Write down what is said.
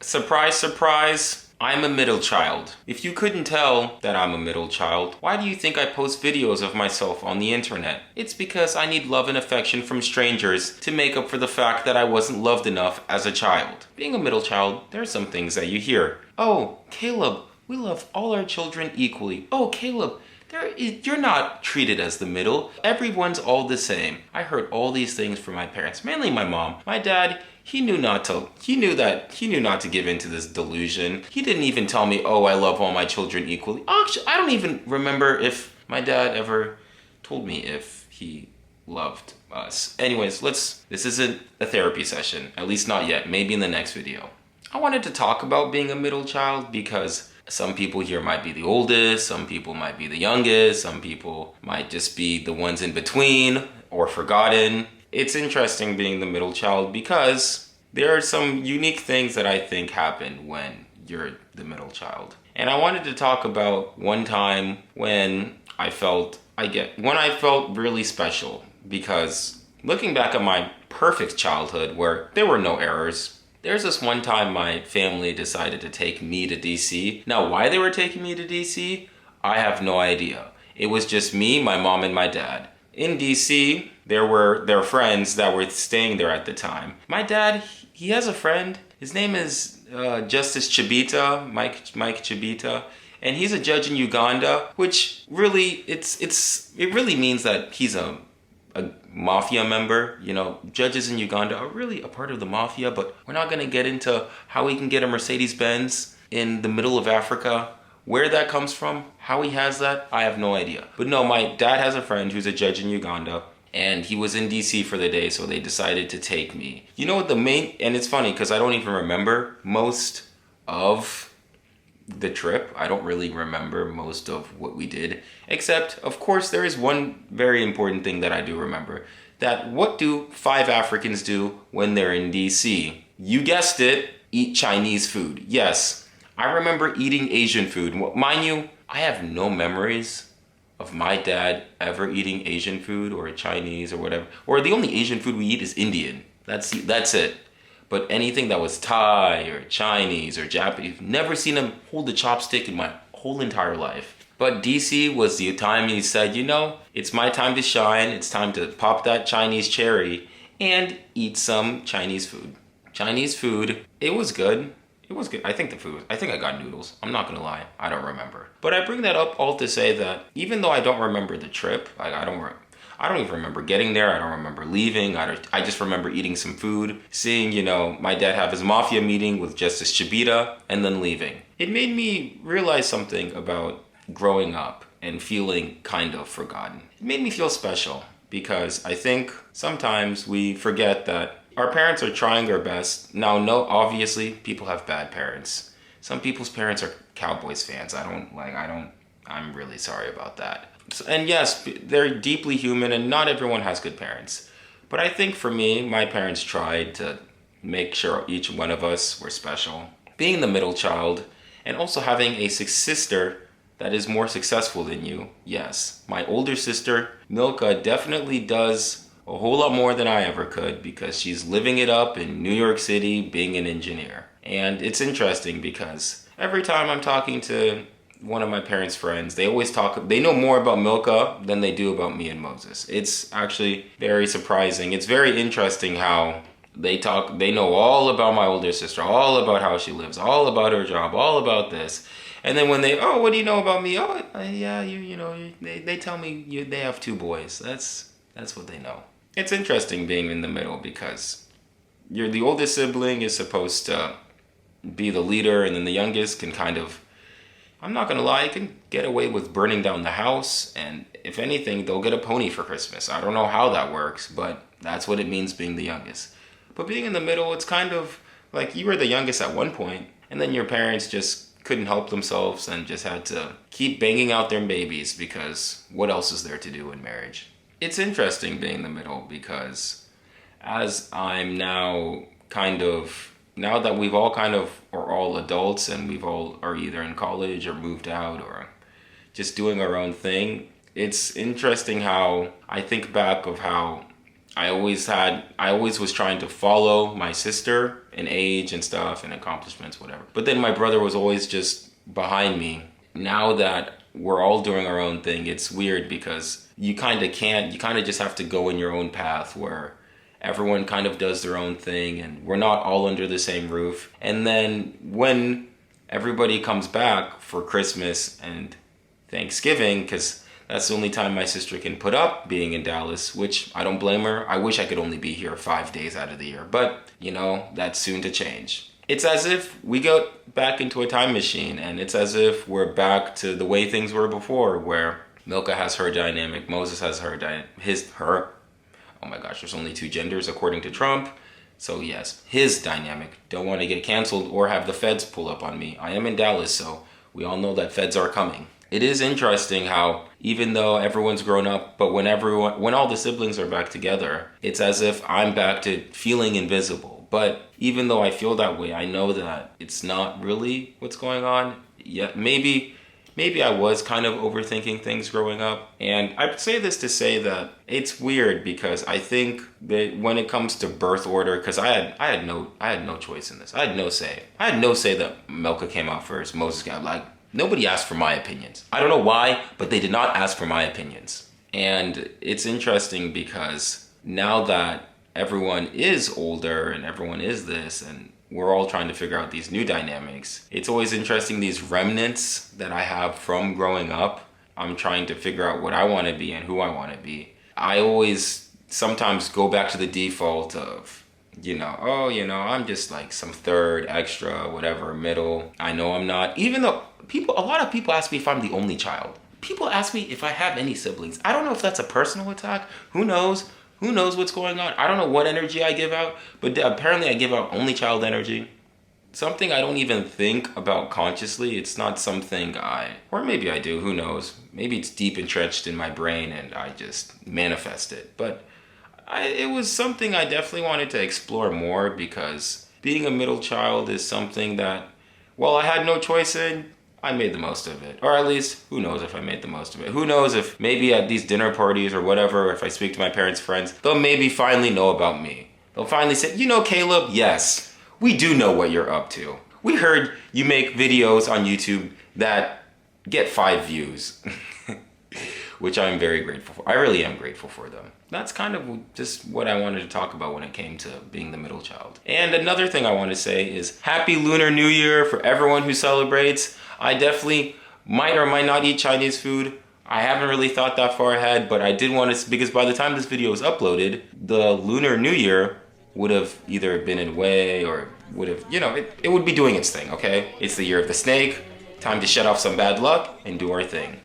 Surprise, surprise, I'm a middle child. If you couldn't tell that I'm a middle child, why do you think I post videos of myself on the internet? It's because I need love and affection from strangers to make up for the fact that I wasn't loved enough as a child. Being a middle child, there are some things that you hear. Oh, Caleb, we love all our children equally. Oh, Caleb, you're not treated as the middle. Everyone's all the same. I heard all these things from my parents, mainly my mom. My dad, he knew not to give in to this delusion. He didn't even tell me, oh, I love all my children equally. Actually, I don't even remember if my dad ever told me if he loved us. Anyways, this isn't a therapy session, at least not yet, maybe in the next video. I wanted to talk about being a middle child because some people here might be the oldest, some people might be the youngest, some people might just be the ones in between or forgotten. It's interesting being the middle child because there are some unique things that I think happen when you're the middle child. And I wanted to talk about one time when I felt really special, because looking back at my perfect childhood where there were no errors, there's this one time my family decided to take me to DC. Now, why they were taking me to DC, I have no idea. It was just me, my mom, and my dad. In DC, there were their friends that were staying there at the time. My dad, he has a friend. His name is Justice Chibita, Mike Chibita. And he's a judge in Uganda, which really, it really means that he's a mafia member. You know, judges in Uganda are really a part of the mafia, but we're not going to get into how he can get a Mercedes-Benz in the middle of Africa. Where that comes from, how he has that, I have no idea. But no, my dad has a friend who's a judge in Uganda, and he was in DC for the day, so they decided to take me. You know what and it's funny because I don't even remember most of the trip. I don't really remember most of what we did, except of course there is one very important thing that I do remember. That what do 5 Africans do when they're in DC? You guessed it, eat Chinese food. Yes, I remember eating Asian food. Mind you, I have no memories of my dad ever eating Asian food or Chinese or whatever. Or the only Asian food we eat is Indian. That's it. But anything that was Thai or Chinese or Japanese, never seen him hold a chopstick in my whole entire life. But DC was the time he said, you know, it's my time to shine. It's time to pop that Chinese cherry and eat some Chinese food. Chinese food, it was good. It was good. I think I got noodles. I'm not gonna lie. I don't remember. But I bring that up all to say that even though I don't remember the trip, I don't even remember getting there. I don't remember leaving. I just remember eating some food, seeing, you know, my dad have his mafia meeting with Justice Chibita, and then leaving. It made me realize something about growing up and feeling kind of forgotten. It made me feel special because I think sometimes we forget that our parents are trying their best. Now, no, obviously people have bad parents. Some people's parents are Cowboys fans. I'm really sorry about that. And yes, they're deeply human and not everyone has good parents. But I think for me, my parents tried to make sure each one of us were special. Being the middle child and also having a sister that is more successful than you, yes. My older sister, Milka, definitely does a whole lot more than I ever could because she's living it up in New York City being an engineer. And it's interesting because every time I'm talking to one of my parents' friends, they know more about Milka than they do about me and Moses. It's actually very surprising. It's very interesting how they know all about my older sister, all about how she lives, all about her job, all about this. And then when what do you know about me? Oh, yeah, they tell me they have 2 boys. That's what they know. It's interesting being in the middle because you're the oldest sibling is supposed to be the leader, and then the youngest can kind of, I'm not gonna lie, can get away with burning down the house, and if anything, they'll get a pony for Christmas. I don't know how that works, but that's what it means being the youngest. But being in the middle, it's kind of like you were the youngest at one point, and then your parents just couldn't help themselves and just had to keep banging out their babies because what else is there to do in marriage? It's interesting being in the middle because as I'm now that we've all are all adults and we've all are either in college or moved out or just doing our own thing, it's interesting how I think back of how I always was trying to follow my sister in age and stuff and accomplishments, whatever. But then my brother was always just behind me. Now that we're all doing our own thing, it's weird because you kind of just have to go in your own path where everyone kind of does their own thing and we're not all under the same roof. And then when everybody comes back for Christmas and Thanksgiving, because that's the only time my sister can put up being in Dallas, which I don't blame her. I wish I could only be here 5 days out of the year, but you know, that's soon to change. It's as if we go back into a time machine, and it's as if we're back to the way things were before, where Milka has her dynamic, Moses has her. Oh my gosh, there's only 2 genders according to Trump. So yes, his dynamic. Don't want to get canceled or have the feds pull up on me. I am in Dallas, so we all know that feds are coming. It is interesting how even though everyone's grown up, but when all the siblings are back together, it's as if I'm back to feeling invisible. But even though I feel that way, I know that it's not really what's going on. Yeah, maybe I was kind of overthinking things growing up. And I say this to say that it's weird because I think that when it comes to birth order, because I had no choice in this. I had no say. I had no say that Melka came out first, Moses came out. Like, nobody asked for my opinions. I don't know why, but they did not ask for my opinions. And it's interesting because now that everyone is older and everyone is this and we're all trying to figure out these new dynamics, it's always interesting, these remnants that I have from growing up. I'm trying to figure out what I want to be and who I want to be. I always sometimes go back to the default of, I'm just like some third, extra, whatever, middle. I know I'm not. Even though a lot of people ask me if I'm the only child. People ask me if I have any siblings. I don't know if that's a personal attack. Who knows? Who knows what's going on? I don't know what energy I give out, but apparently I give out only child energy. Something I don't even think about consciously. It's not something or maybe I do, who knows? Maybe it's deep entrenched in my brain and I just manifest it. But it was something I definitely wanted to explore more because being a middle child is something that, well, I had no choice in. I made the most of it. Or at least, who knows if I made the most of it. Who knows if maybe at these dinner parties or whatever, if I speak to my parents' friends, they'll maybe finally know about me. They'll finally say, Caleb, yes, we do know what you're up to. We heard you make videos on YouTube that get 5 views, which I'm very grateful for. I really am grateful for them. That's kind of just what I wanted to talk about when it came to being the middle child. And another thing I want to say is Happy Lunar New Year for everyone who celebrates. I definitely might or might not eat Chinese food. I haven't really thought that far ahead, but I did want to, because by the time this video is uploaded, the Lunar New Year would have either been in way or would have, it would be doing its thing, okay? It's the year of the snake. Time to shut off some bad luck and do our thing.